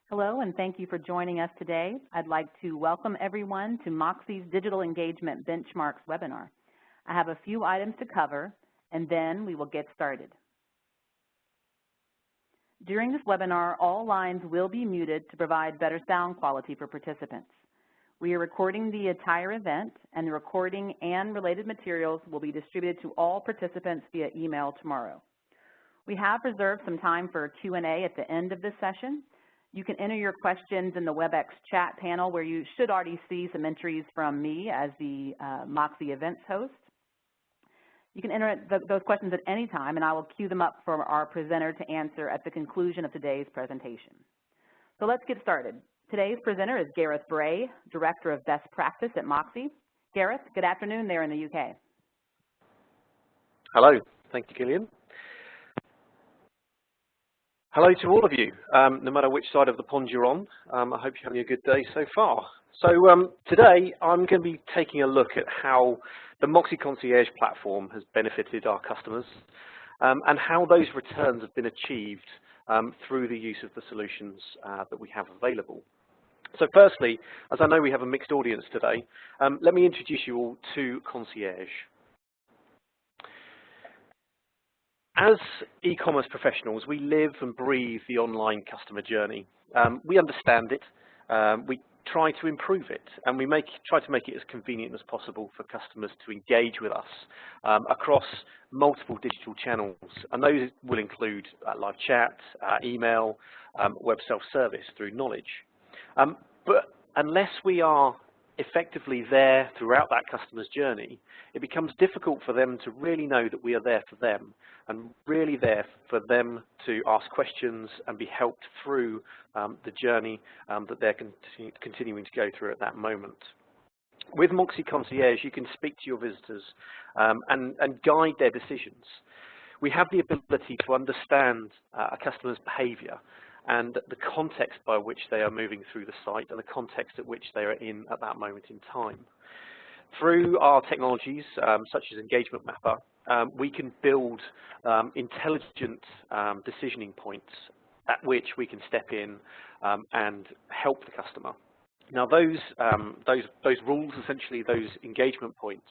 Hello, and thank you for joining us today. I'd like to welcome everyone to Moxie's Digital Engagement Benchmarks webinar. I have a few items to cover, and then we will get started. During this webinar, all lines will be muted to provide better sound quality for participants. We are recording the entire event, and the recording and related materials will be distributed to all participants via email tomorrow. We have reserved some time for Q&A at the end of this session. You can enter your questions in the WebEx chat panel, where you should already see some entries from me as the Moxie events host. You can enter those questions at any time, and I will queue them up for our presenter to answer at the conclusion of today's presentation. So let's get started. Today's presenter is Gareth Bray, Director of Best Practice at Moxie. Gareth, good afternoon there in the UK. Hello. Thank you, Gillian. Hello to all of you, no matter which side of the pond you're on. I hope you're having a good day so far. So today I'm going to be taking a look at how the Moxie Concierge platform has benefited our customers and how those returns have been achieved through the use of the solutions that we have available. So firstly, as I know we have a mixed audience today, let me introduce you all to Concierge. As e-commerce professionals, we live and breathe the online customer journey. We understand it, we try to improve it, and we try to make it as convenient as possible for customers to engage with us across multiple digital channels. And those will include live chat, email, web self-service through Knowledge. But unless we are effectively there throughout that customer's journey, it becomes difficult for them to really know that we are there for them and really there for them to ask questions and be helped through the journey that they're continuing to go through at that moment. With Moxie Concierge, you can speak to your visitors and guide their decisions. We have the ability to understand a customer's behavior and the context by which they are moving through the site and the context at which they are in at that moment in time. Through our technologies, such as Engagement Mapper, we can build intelligent decisioning points at which we can step in and help the customer. Now those rules, essentially those engagement points,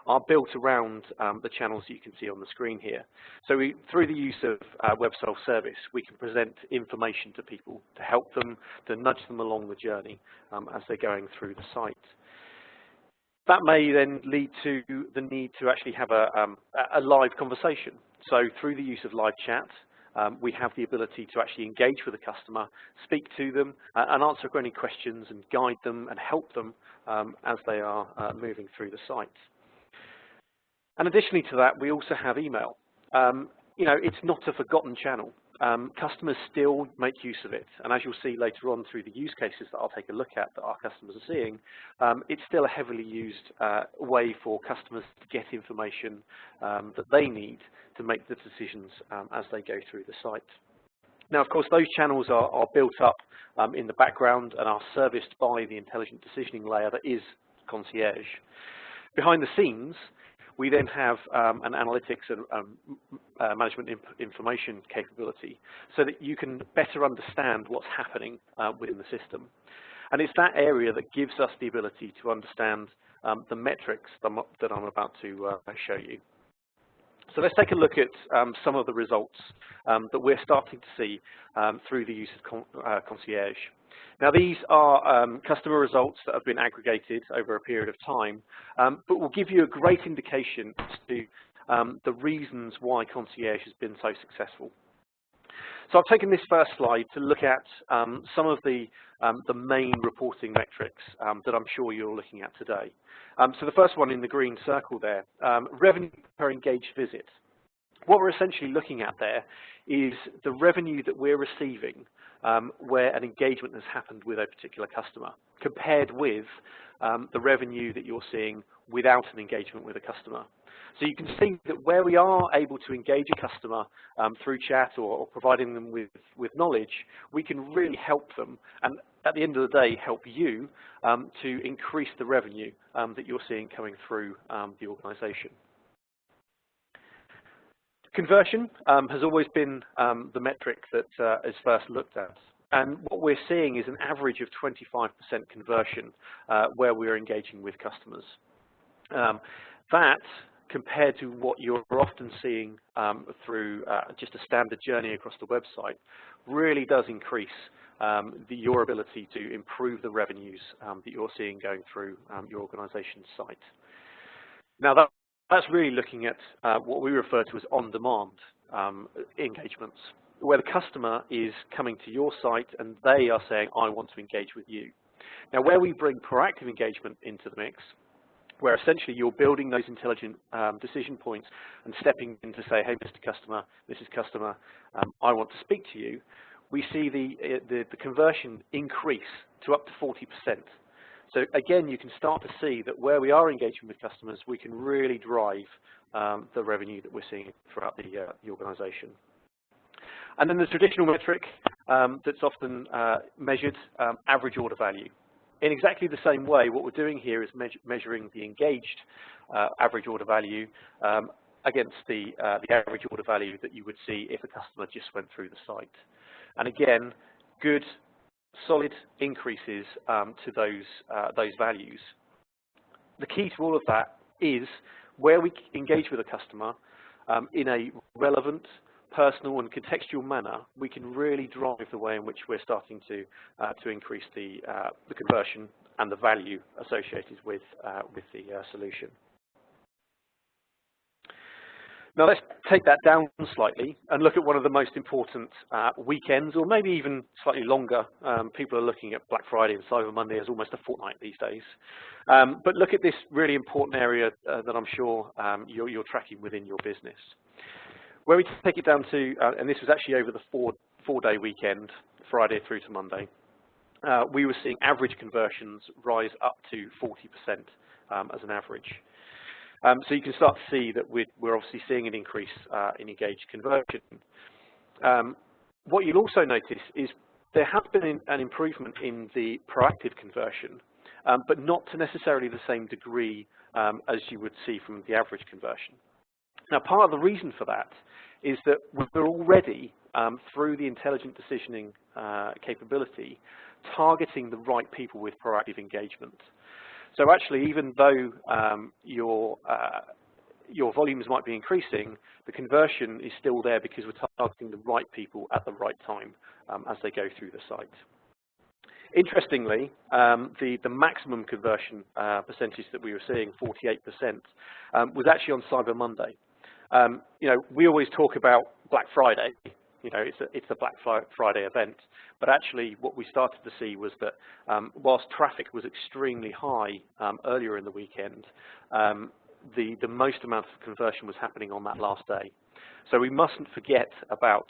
are built around the channels that you can see on the screen here. So through the use of web self-service, we can present information to people to help them, to nudge them along the journey as they're going through the site. That may then lead to the need to actually have a live conversation. So through the use of live chat, we have the ability to actually engage with the customer, speak to them, and answer any questions and guide them and help them as they are moving through the site. And additionally to that, we also have email. You know, it's not a forgotten channel. Customers still make use of it, and as you'll see later on through the use cases that I'll take a look at that our customers are seeing, it's still a heavily used way for customers to get information that they need to make the decisions as they go through the site. Now, of course, those channels are built up in the background and are serviced by the intelligent decisioning layer that is Concierge. Behind the scenes, we then have an analytics and management information capability so that you can better understand what's happening within the system. And it's that area that gives us the ability to understand the metrics that I'm about to show you. So let's take a look at some of the results that we're starting to see through the use of Concierge. Now, these are customer results that have been aggregated over a period of time, but will give you a great indication as to the reasons why Concierge has been so successful. So I've taken this first slide to look at some of the main reporting metrics that I'm sure you're looking at today. So the first one in the green circle there, revenue per engaged visit. What we're essentially looking at there is the revenue that we're receiving where an engagement has happened with a particular customer, compared with the revenue that you're seeing without an engagement with a customer. So you can see that where we are able to engage a customer through chat or providing them with knowledge, we can really help them, and at the end of the day, help you to increase the revenue that you're seeing coming through the organization. Conversion has always been the metric that is first looked at. And what we're seeing is an average of 25% conversion where we're engaging with customers. That, compared to what you're often seeing through just a standard journey across the website, really does increase your ability to improve the revenues that you're seeing going through your organization's site. Now, that's really looking at what we refer to as on-demand engagements, where the customer is coming to your site and they are saying, I want to engage with you. Now, where we bring proactive engagement into the mix, where essentially you're building those intelligent decision points and stepping in to say, hey, Mr. Customer, Mrs. Customer, I want to speak to you, we see the conversion increase to up to 40%. So again, you can start to see that where we are engaging with customers, we can really drive the revenue that we're seeing throughout the organization. And then the traditional metric that's often measured, average order value. In exactly the same way, what we're doing here is measuring the engaged average order value against the average order value that you would see if a customer just went through the site. And again, good, solid increases to those values. The key to all of that is where we engage with a customer in a relevant, personal and contextual manner, we can really drive the way in which we're starting to increase the conversion and the value associated with the solution. Now let's take that down slightly and look at one of the most important weekends, or maybe even slightly longer. People are looking at Black Friday and Cyber Monday as almost a fortnight these days. But look at this really important area that I'm sure you're tracking within your business. Where we take it down to, and this was actually over the four-day weekend, Friday through to Monday, we were seeing average conversions rise up to 40% as an average. So you can start to see that we're obviously seeing an increase in engaged conversion. What you'll also notice is there has been an improvement in the proactive conversion, but not to necessarily the same degree as you would see from the average conversion. Now, part of the reason for that is that we're already, through the intelligent decisioning capability, targeting the right people with proactive engagement. So actually, even though your volumes might be increasing, the conversion is still there because we're targeting the right people at the right time as they go through the site. Interestingly, the maximum conversion percentage that we were seeing, 48%, was actually on Cyber Monday. We always talk about Black Friday. It's a Black Friday event, but actually what we started to see was that whilst traffic was extremely high earlier in the weekend, the most amount of conversion was happening on that last day. So we mustn't forget about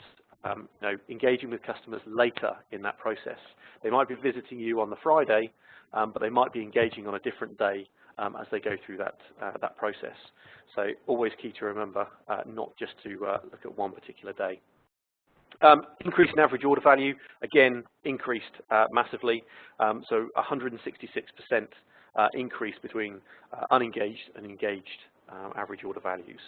engaging with customers later in that process. They might be visiting you on the Friday, but they might be engaging on a different day as they go through that process. So always key to remember, not just to look at one particular day. Increase in average order value, again, increased massively. So 166% increase between unengaged and engaged average order values.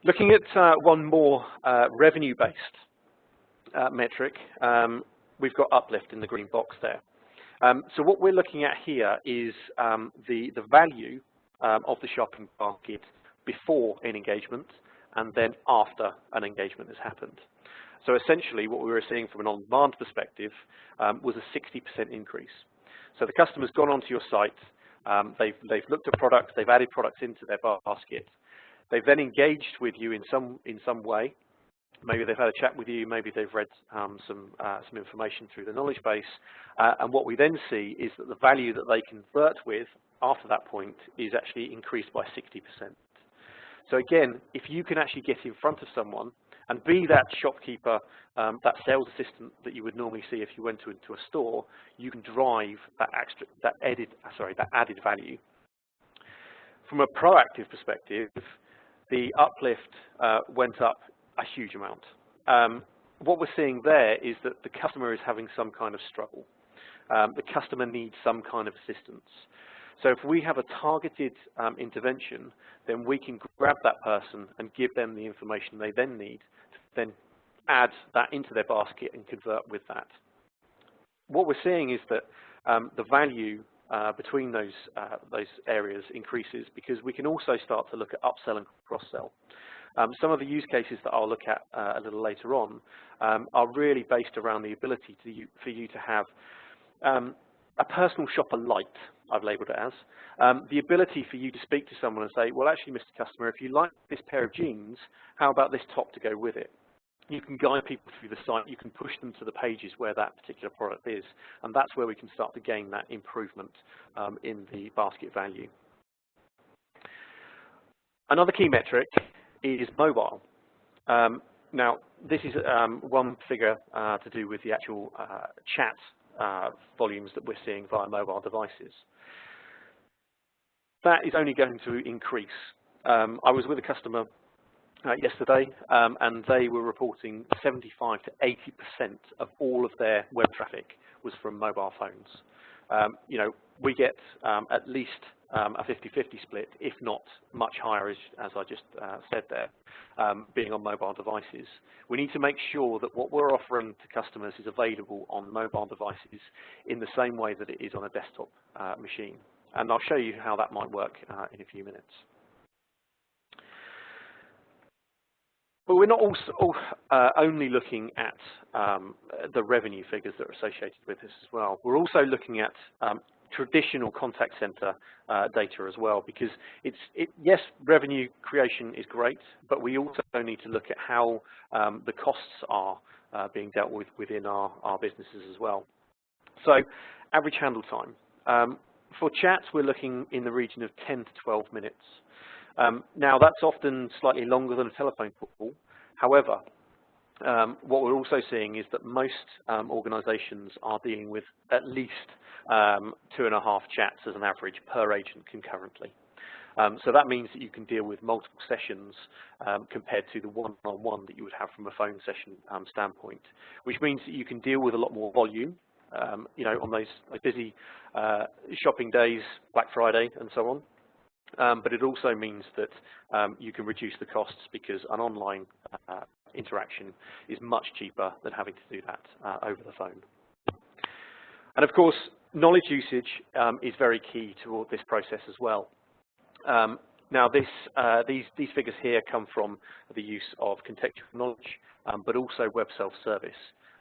Looking at one more revenue-based metric, we've got uplift in the green box there. So what we're looking at here is the value of the shopping basket before an engagement and then after an engagement has happened. So essentially what we were seeing from an on-demand perspective was a 60% increase. So the customer's gone onto your site, they've looked at products, they've added products into their basket, they've then engaged with you in some way. Maybe they've had a chat with you, maybe they've read some information through the knowledge base, and what we then see is that the value that they convert with after that point is actually increased by 60%. So again, if you can actually get in front of someone and be that shopkeeper, that sales assistant that you would normally see if you went into a store, you can drive that added value. From a proactive perspective, the uplift went up a huge amount. What we're seeing there is that the customer is having some kind of struggle. The customer needs some kind of assistance. So if we have a targeted intervention, then we can grab that person and give them the information they then need to then add that into their basket and convert with that. What we're seeing is that the value between those areas increases because we can also start to look at upsell and cross-sell. Some of the use cases that I'll look at a little later on are really based around the ability for you to have a personal shopper light, I've labelled it as, the ability for you to speak to someone and say, well, actually, Mr. Customer, if you like this pair of jeans, how about this top to go with it? You can guide people through the site, you can push them to the pages where that particular product is, and that's where we can start to gain that improvement in the basket value. Another key metric is mobile. Now, this is one figure to do with the actual chat volumes that we're seeing via mobile devices. That is only going to increase. I was with a customer yesterday, and they were reporting 75 to 80% of all of their web traffic was from mobile phones. You know, we get at least a 50-50 split, if not much higher, as I just said there, being on mobile devices. We need to make sure that what we're offering to customers is available on mobile devices in the same way that it is on a desktop machine. And I'll show you how that might work in a few minutes. But we're not also only looking at the revenue figures that are associated with this as well. We're also looking at traditional contact center data as well, because yes, revenue creation is great, but we also need to look at how the costs are being dealt with within our businesses as well. So average handle time. For chats, we're looking in the region of 10 to 12 minutes. Now, that's often slightly longer than a telephone call. However, what we're also seeing is that most organizations are dealing with at least 2.5 chats as an average per agent concurrently. So that means that you can deal with multiple sessions compared to the one-on-one that you would have from a phone session standpoint, which means that you can deal with a lot more volume, you know, on those busy shopping days, Black Friday and so on. But it also means that you can reduce the costs because an online interaction is much cheaper than having to do that over the phone. And of course, knowledge usage is very key to this process as well. Now, these figures here come from the use of contextual knowledge, but also web self-service.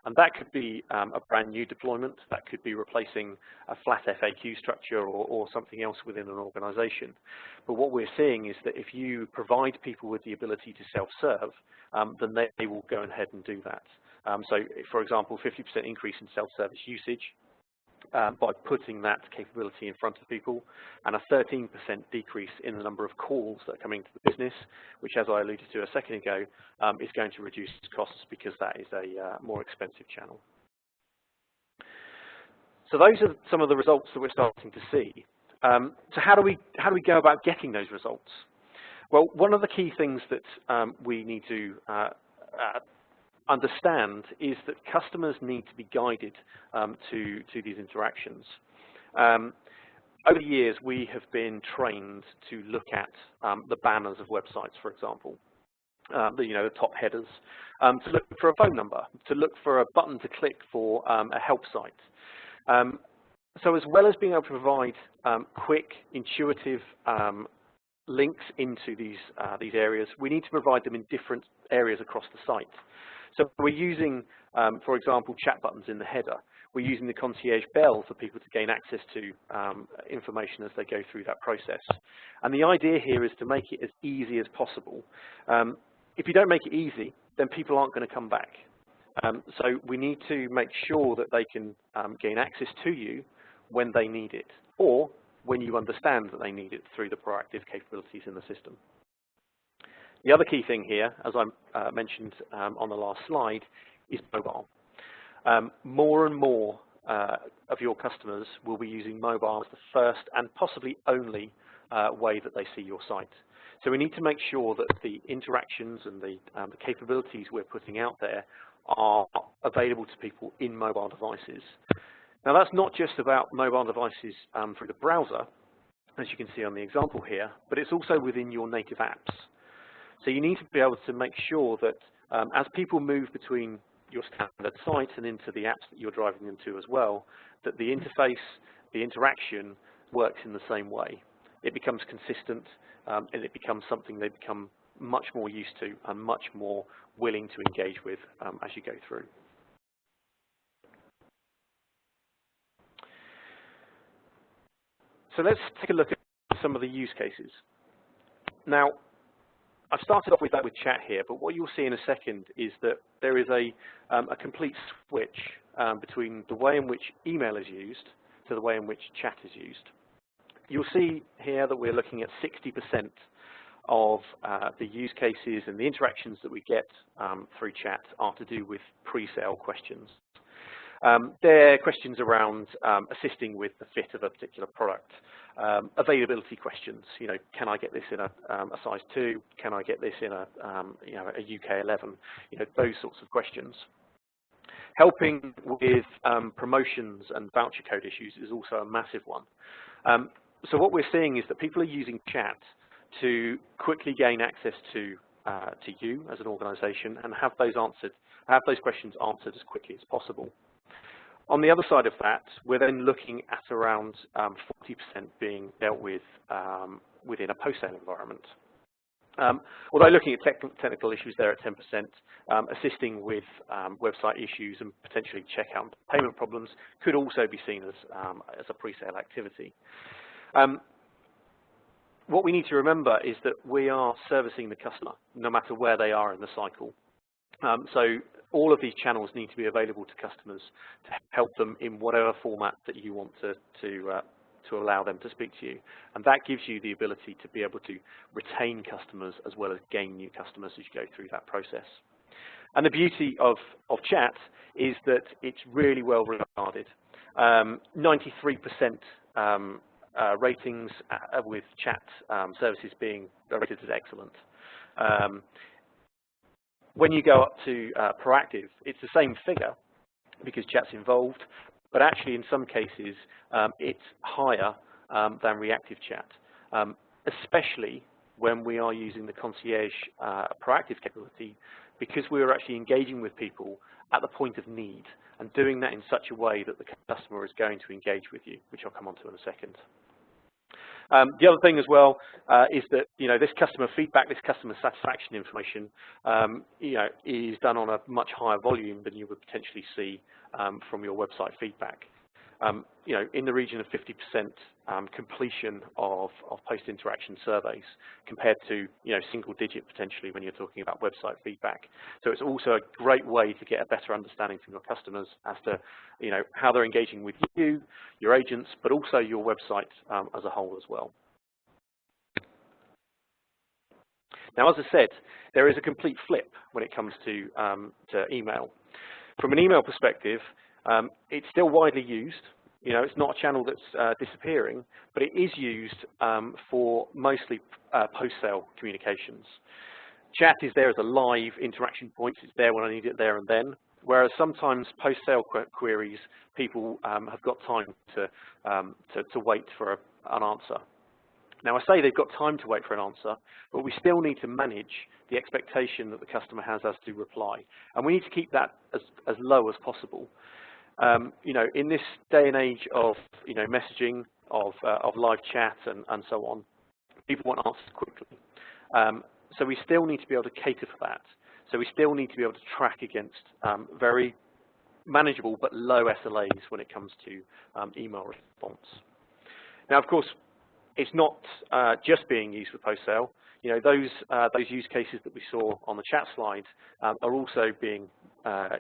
And that could be a brand new deployment, that could be replacing a flat FAQ structure or something else within an organization. But what we're seeing is that if you provide people with the ability to self-serve, then they will go ahead and do that. So for example, 50% increase in self-service usage by putting that capability in front of people, and a 13% decrease in the number of calls that are coming to the business, which, as I alluded to a second ago, is going to reduce costs because that is a more expensive channel. So those are some of the results that we're starting to see. So how do we go about getting those results? Well, one of the key things that we need to understand is that customers need to be guided to these interactions. Over the years, we have been trained to look at the banners of websites, for example, the top headers, to look for a phone number, to look for a button to click for a help site. So as well as being able to provide quick, intuitive links into these areas, we need to provide them in different areas across the site. So we're using, for example, chat buttons in the header. We're using the concierge bell for people to gain access to information as they go through that process. And the idea here is to make it as easy as possible. If you don't make it easy, then people aren't going to come back. So we need to make sure that they can gain access to you when they need it, or when you understand that they need it through the proactive capabilities in the system. The other key thing here, as I mentioned on the last slide, is mobile. More and more of your customers will be using mobile as the first and possibly only way that they see your site. So we need to make sure that the interactions and the capabilities we're putting out there are available to people in mobile devices. Now, that's not just about mobile devices through the browser. as you can see on the example here, but it's also within your native apps. So you need to be able to make sure that as people move between your standard site and into the apps that you're driving them to as well, that the interface, the interaction works in the same way. It becomes consistent and it becomes something they become much more used to and much more willing to engage with as you go through. So let's take a look at some of the use cases. Now, I've started off with that with chat here, but what you'll see in a second is that there is a complete switch between the way in which email is used to the way in which chat is used. You'll see here that we're looking at 60% of the use cases and the interactions that we get through chat are to do with pre-sale questions. They're questions around assisting with the fit of a particular product, availability questions. You know, can I get this in a size 2? Can I get this in a a UK 11? You know, those sorts of questions. Helping with promotions and voucher code issues is also a massive one. So what we're seeing is that people are using chat to quickly gain access to you as an organisation and have those questions answered as quickly as possible. On the other side of that, we're then looking at around 40% being dealt with within a post-sale environment. Although looking at technical issues there at 10%, assisting with website issues and potentially checkout and payment problems could also be seen as a pre-sale activity. What we need to remember is that we are servicing the customer no matter where they are in the cycle. So all of these channels need to be available to customers to help them in whatever format that you want to allow them to speak to you. And that gives you the ability to be able to retain customers as well as gain new customers as you go through that process. And the beauty of chat is that it's really well regarded. 93% ratings with chat services being rated as excellent. When you go up to proactive, it's the same figure because chat's involved, but actually in some cases it's higher than reactive chat, especially when we are using the concierge proactive capability, because we're actually engaging with people at the point of need and doing that in such a way that the customer is going to engage with you, which I'll come on to in a second. The other thing as well is that this customer feedback, this customer satisfaction information, is done on a much higher volume than you would potentially see from your website feedback. In the region of 50% completion of post-interaction surveys compared to single-digit potentially when you're talking about website feedback. So it's also a great way to get a better understanding from your customers as to how they're engaging with you, your agents, but also your website as a whole as well. Now, as I said, there is a complete flip when it comes to email. From an email perspective, it's still widely used. It's not a channel that's disappearing, but it is used for mostly post-sale communications. Chat is there as a live interaction point. It's there when I need it there and then. Whereas sometimes post-sale queries, people have got time to wait for an answer. Now, I say they've got time to wait for an answer, but we still need to manage the expectation that the customer has as to reply. And we need to keep that as low as possible. In this day and age of messaging, of live chat and so on, people want answers quickly. So we still need to be able to cater for that. So we still need to be able to track against very manageable but low SLAs when it comes to email response. Now, of course, it's not just being used for post-sale. Those use cases that we saw on the chat slide are also being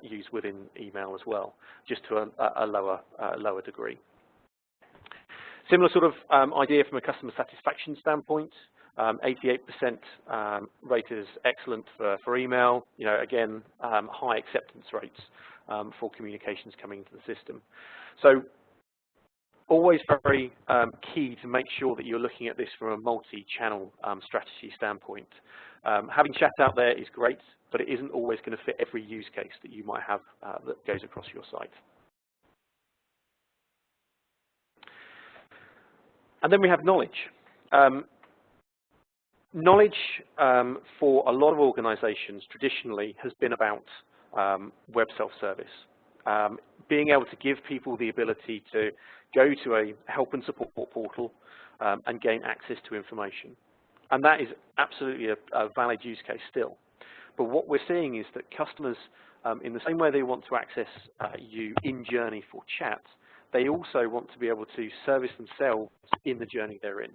used within email as well, just to a lower degree. Similar sort of idea from a customer satisfaction standpoint. 88% rated as excellent for email. Again, high acceptance rates for communications coming into the system. So always very key to make sure that you're looking at this from a multi-channel strategy standpoint. Having chat out there is great, but it isn't always going to fit every use case that you might have that goes across your site. And then we have knowledge. Knowledge for a lot of organizations traditionally has been about web self-service. Being able to give people the ability to go to a help and support portal and gain access to information. And that is absolutely a valid use case still. But what we're seeing is that customers, in the same way they want to access you in journey for chat, they also want to be able to service themselves in the journey they're in.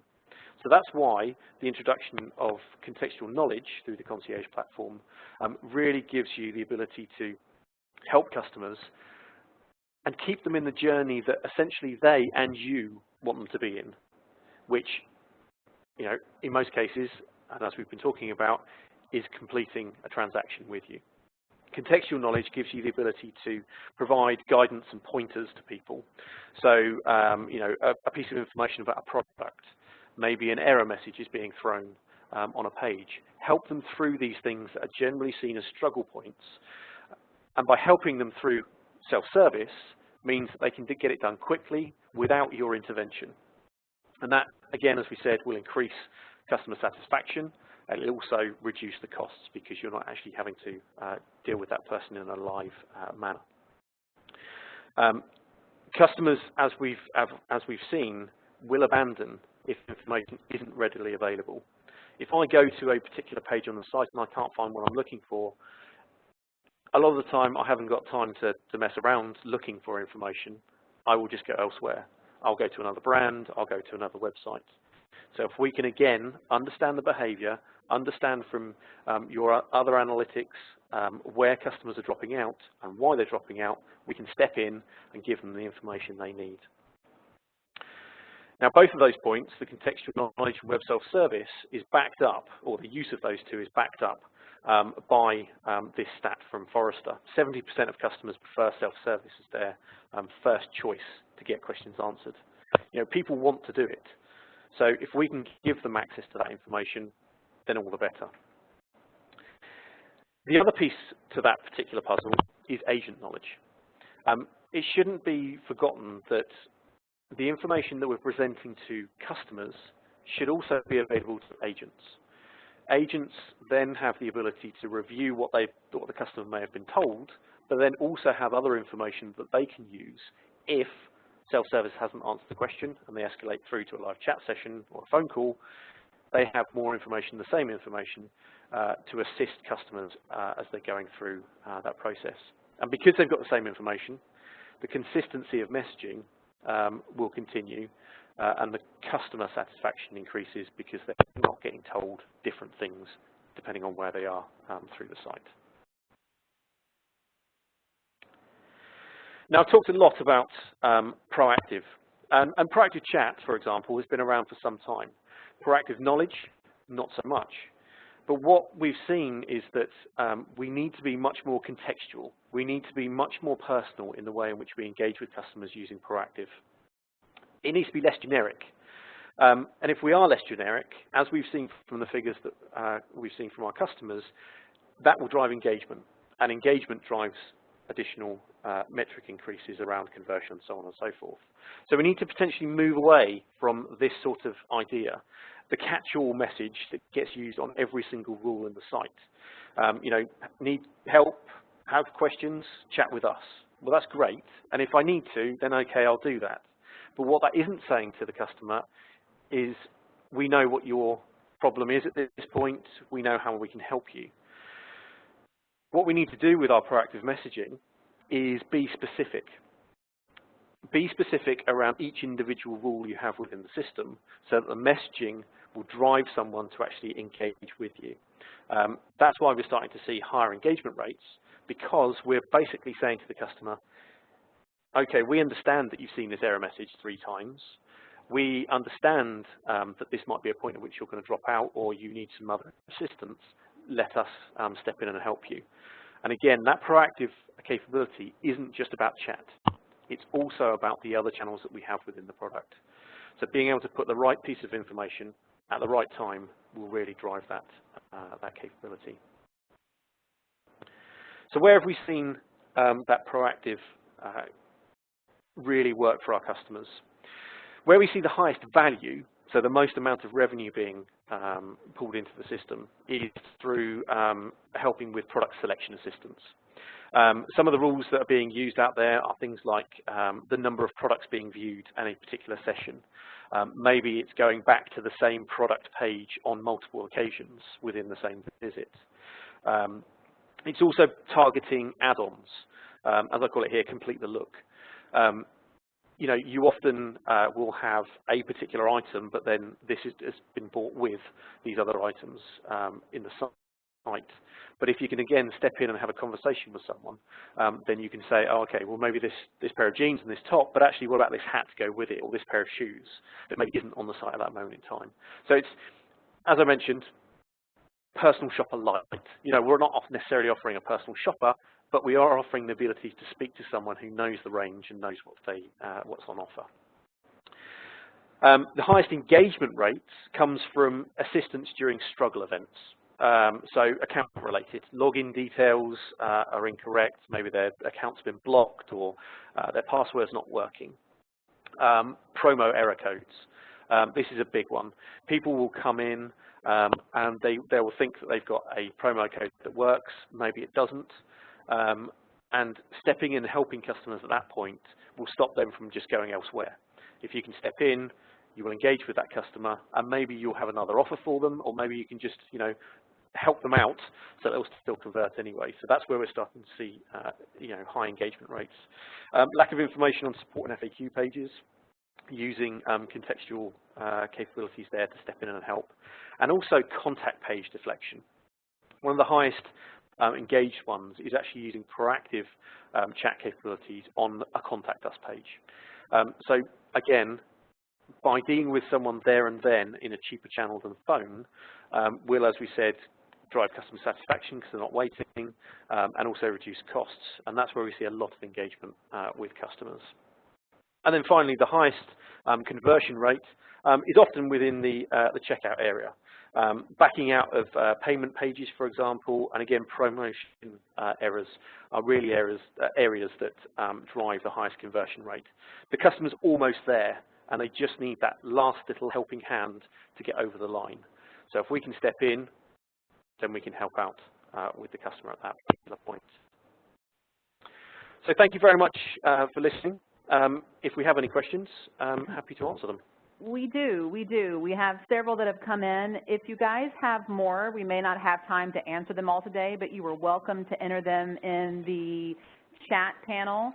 So that's why the introduction of contextual knowledge through the Concierge platform really gives you the ability to help customers and keep them in the journey that essentially they and you want them to be in, which, you know, in most cases, and as we've been talking about, is completing a transaction with you. Contextual knowledge gives you the ability to provide guidance and pointers to people. So, you know, a piece of information about a product, maybe an error message is being thrown on a page. Help them through these things that are generally seen as struggle points. And by helping them through self-service means that they can get it done quickly without your intervention. And that, again, as we said, will increase customer satisfaction, and it'll also reduce the costs because you're not actually having to deal with that person in a live manner. Customers, as we've seen, will abandon if information isn't readily available. If I go to a particular page on the site and I can't find what I'm looking for, a lot of the time I haven't got time to mess around looking for information. I will just go elsewhere. I'll go to another brand, I'll go to another website. So if we can, again, understand the behavior, understand from your other analytics where customers are dropping out and why they're dropping out, we can step in and give them the information they need. Now, both of those points, the contextual knowledge and web self-service, is backed up, or the use of those two is backed up by this stat from Forrester. 70% of customers prefer self-service as their first choice to get questions answered. You know, people want to do it. So if we can give them access to that information, then all the better. The other piece to that particular puzzle is agent knowledge. It shouldn't be forgotten that the information that we're presenting to customers should also be available to agents. Agents then have the ability to review what the customer may have been told, but then also have other information that they can use if self-service hasn't answered the question and they escalate through to a live chat session or a phone call. They have more information, the same information, to assist customers as they're going through that process. And because they've got the same information, the consistency of messaging will continue, and the customer satisfaction increases because they're not getting told different things depending on where they are through the site. Now, I've talked a lot about proactive, and proactive chat, for example, has been around for some time. Proactive knowledge, not so much. But what we've seen is that we need to be much more contextual. We need to be much more personal in the way in which we engage with customers using proactive. It needs to be less generic. And if we are less generic, as we've seen from the figures that we've seen from our customers, that will drive engagement. And engagement drives additional metric increases around conversion and so on and so forth. So we need to potentially move away from this sort of idea, the catch-all message that gets used on every single rule in the site. You know, need help, have questions, chat with us. Well, that's great. And if I need to, then okay, I'll do that. But what that isn't saying to the customer is, we know what your problem is at this point. We know how we can help you. What we need to do with our proactive messaging is be specific. Be specific around each individual rule you have within the system so that the messaging will drive someone to actually engage with you. That's why we're starting to see higher engagement rates, because we're basically saying to the customer, okay, we understand that you've seen this error message 3 times. We understand that this might be a point at which you're going to drop out or you need some other assistance. Let us step in and help you. And again, that proactive capability isn't just about chat. It's also about the other channels that we have within the product. So being able to put the right piece of information at the right time will really drive that capability. So where have we seen that proactive really work for our customers? Where we see the highest value, So the most amount of revenue being pulled into the system is through helping with product selection assistance. Some of the rules that are being used out there are things like the number of products being viewed in a particular session. Maybe it's going back to the same product page on multiple occasions within the same visit. It's also targeting add-ons, as I call it here, complete the look. You know, you often will have a particular item, but then this has been bought with these other items in the site. But if you can again step in and have a conversation with someone, then you can say, oh, okay, well maybe this pair of jeans and this top, but actually what about this hat to go with it, or this pair of shoes that maybe isn't on the site at that moment in time. So it's, as I mentioned, personal shopper light. You know, we're not necessarily offering a personal shopper, but we are offering the ability to speak to someone who knows the range and knows what's on offer. The highest engagement rates comes from assistance during struggle events. So account related, login details are incorrect, maybe their account's been blocked or their password's not working. Promo error codes, this is a big one. People will come in and they will think that they've got a promo code that works, maybe it doesn't. And stepping in and helping customers at that point will stop them from just going elsewhere. If you can step in, you will engage with that customer, and maybe you'll have another offer for them, or maybe you can just, you know, help them out so they'll still convert anyway. So that's where we're starting to see, you know, high engagement rates. Lack of information on support and FAQ pages, using contextual capabilities there to step in and help, and also contact page deflection. One of the highest engaged ones is actually using proactive chat capabilities on a contact us page. So again, by dealing with someone there and then in a cheaper channel than phone, will, as we said, drive customer satisfaction because they're not waiting, and also reduce costs. And that's where we see a lot of engagement with customers. And then finally, the highest conversion rate is often within the checkout area. Backing out of payment pages, for example, and again, promotion errors are really areas that drive the highest conversion rate. The customer's almost there, and they just need that last little helping hand to get over the line. So if we can step in, then we can help out with the customer at that particular point. So thank you very much for listening. If we have any questions, I'm happy to answer them. We do. We have several that have come in. If you guys have more, we may not have time to answer them all today, but you are welcome to enter them in the chat panel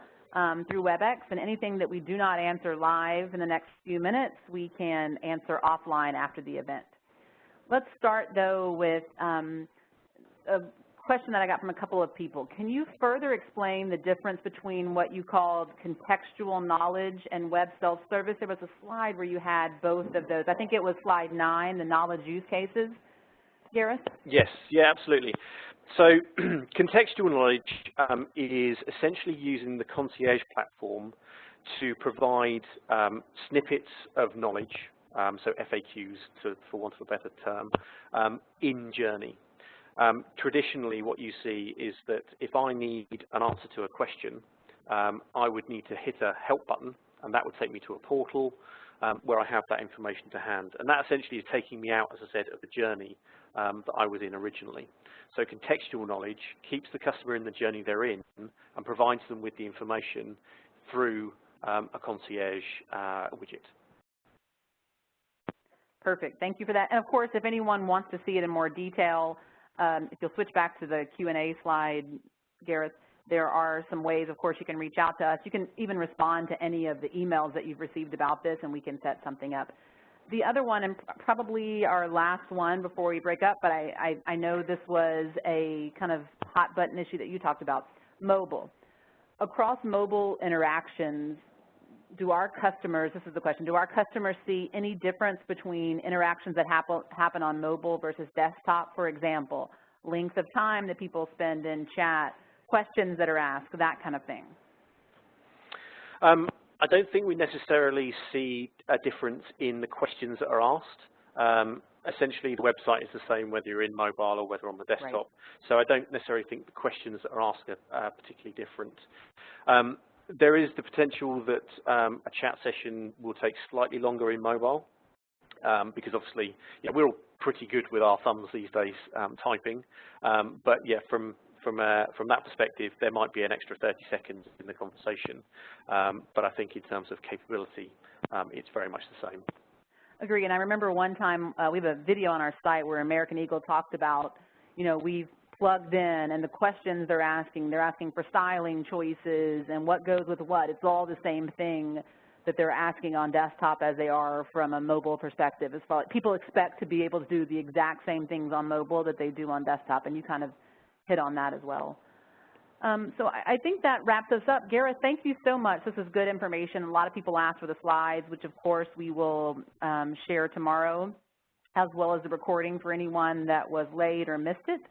through WebEx, and anything that we do not answer live in the next few minutes, we can answer offline after the event. Let's start, though, with a question that I got from a couple of people. Can you further explain the difference between what you called contextual knowledge and web self-service? There was a slide where you had both of those. I think it was slide 9, the knowledge use cases. Gareth? Yes, yeah, absolutely. So contextual knowledge is essentially using the concierge platform to provide snippets of knowledge, so FAQs, for want of a better term, in journey. Traditionally, what you see is that if I need an answer to a question, I would need to hit a help button, and that would take me to a portal where I have that information to hand. And that essentially is taking me out, as I said, of the journey that I was in originally. So contextual knowledge keeps the customer in the journey they're in and provides them with the information through a concierge widget. Perfect. Thank you for that. And of course, if anyone wants to see it in more detail, if you'll switch back to the Q&A slide, Gareth, there are some ways, of course, you can reach out to us. You can even respond to any of the emails that you've received about this, and we can set something up. The other one, and probably our last one before we break up, but I know this was a kind of hot button issue that you talked about, mobile. Across mobile interactions, do our customers, this is the question, do our customers see any difference between interactions that happen on mobile versus desktop, for example, length of time that people spend in chat, questions that are asked, that kind of thing? I don't think we necessarily see a difference in the questions that are asked. Essentially, the website is the same whether you're in mobile or whether on the desktop. Right. So I don't necessarily think the questions that are asked are particularly different. There is the potential that a chat session will take slightly longer in mobile. because obviously, yeah, we're all pretty good with our thumbs these days typing, but yeah, from that perspective, there might be an extra 30 seconds in the conversation, but I think in terms of capability, it's very much the same. Agree, and I remember one time we have a video on our site where American Eagle talked about, we've plugged in and the questions they're asking for styling choices and what goes with what. It's all the same thing that they're asking on desktop as they are from a mobile perspective. As far as people expect to be able to do the exact same things on mobile that they do on desktop, and you kind of hit on that as well. So I think that wraps us up. Gareth, thank you so much. This is good information. A lot of people asked for the slides, which of course we will share tomorrow, as well as the recording for anyone that was late or missed it.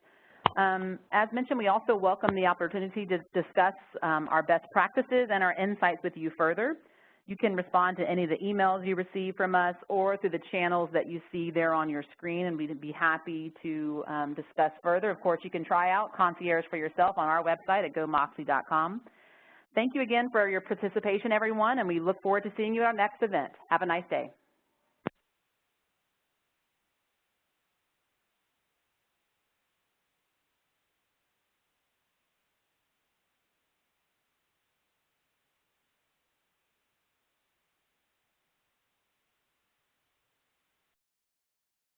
As mentioned, we also welcome the opportunity to discuss our best practices and our insights with you further. You can respond to any of the emails you receive from us or through the channels that you see there on your screen, and we'd be happy to discuss further. Of course, you can try out Concierge for yourself on our website at gomoxie.com. Thank you again for your participation, everyone, and we look forward to seeing you at our next event. Have a nice day.